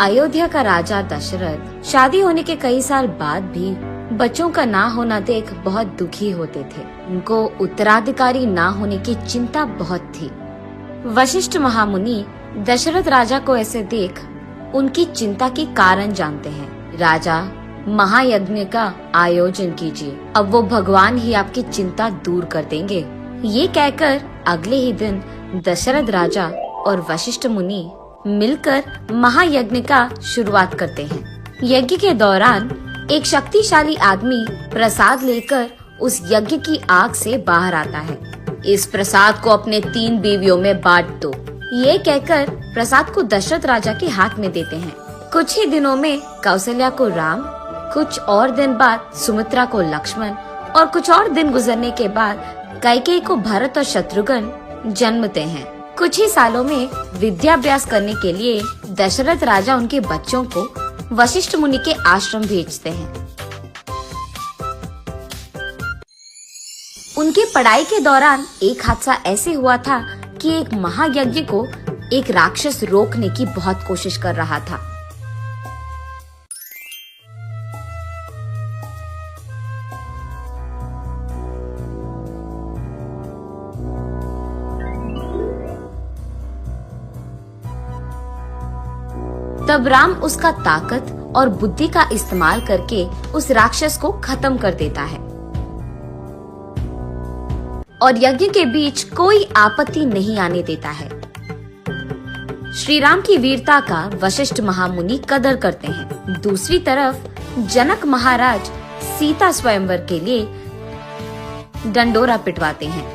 अयोध्या का राजा दशरथ शादी होने के कई साल बाद भी बच्चों का ना होना देख बहुत दुखी होते थे। उनको उत्तराधिकारी ना होने की चिंता बहुत थी। वशिष्ठ महामुनि दशरथ राजा को ऐसे देख उनकी चिंता के कारण जानते हैं। राजा, महायज्ञ का आयोजन कीजिए, अब वो भगवान ही आपकी चिंता दूर कर देंगे। ये कहकर अगले ही दिन दशरथ राजा और वशिष्ठ मुनि मिलकर महायज्ञ का शुरुआत करते हैं। यज्ञ के दौरान एक शक्तिशाली आदमी प्रसाद लेकर उस यज्ञ की आग से बाहर आता है। इस प्रसाद को अपने 3 बीवियों में बांट दो। ये कहकर प्रसाद को दशरथ राजा के हाथ में देते हैं। कुछ ही दिनों में कौशल्या को राम, कुछ और दिन बाद सुमित्रा को लक्ष्मण और कुछ और दिन गुजरने के बाद कैकेयी को भरत और शत्रुघ्न जन्मते हैं। कुछ ही सालों में विद्याभ्यास करने के लिए दशरथ राजा उनके बच्चों को वशिष्ठ मुनि के आश्रम भेजते हैं। उनके पढ़ाई के दौरान एक हादसा ऐसे हुआ था कि एक महायज्ञ को एक राक्षस रोकने की बहुत कोशिश कर रहा था। तब राम उसका ताकत और बुद्धि का इस्तेमाल करके उस राक्षस को खत्म कर देता है और यज्ञ के बीच कोई आपत्ति नहीं आने देता है। श्री राम की वीरता का वशिष्ठ महामुनि कदर करते हैं। दूसरी तरफ जनक महाराज सीता स्वयंवर के लिए डंडोरा पिटवाते हैं।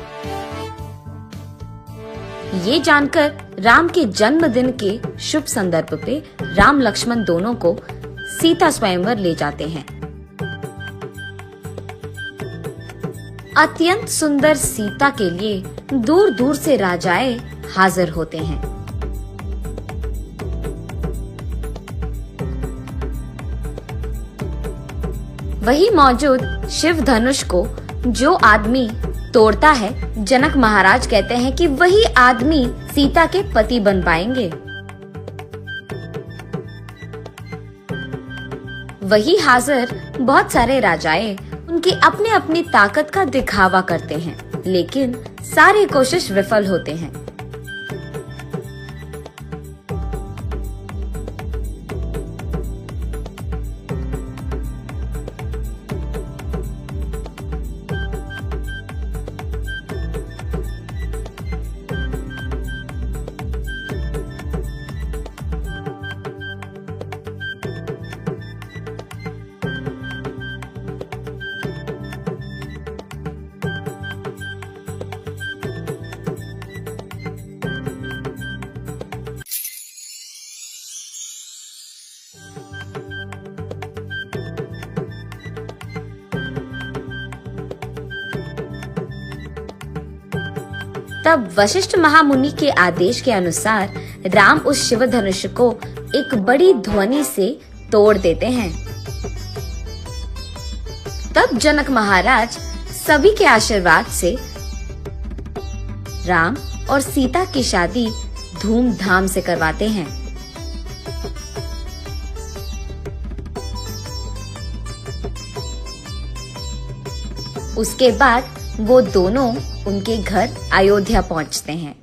ये जानकर राम के जन्मदिन के शुभ संदर्भ पे राम लक्ष्मण दोनों को सीता स्वयंवर ले जाते हैं। अत्यंत सुंदर सीता के लिए दूर दूर से राजाएं हाजिर होते हैं। वही मौजूद शिव धनुष को जो आदमी तोड़ता है, जनक महाराज कहते हैं कि वही आदमी सीता के पति बन पाएंगे। वही हाजिर बहुत सारे राजाएं उनकी अपने अपनी ताकत का दिखावा करते हैं, लेकिन सारी कोशिश विफल होते हैं। तब वशिष्ठ महामुनि के आदेश के अनुसार राम उस शिव धनुष को एक बड़ी ध्वनि से तोड़ देते हैं। तब जनक महाराज सभी के आशीर्वाद से राम और सीता की शादी धूमधाम से करवाते हैं। उसके बाद वो दोनों उनके घर अयोध्या पहुंचते हैं।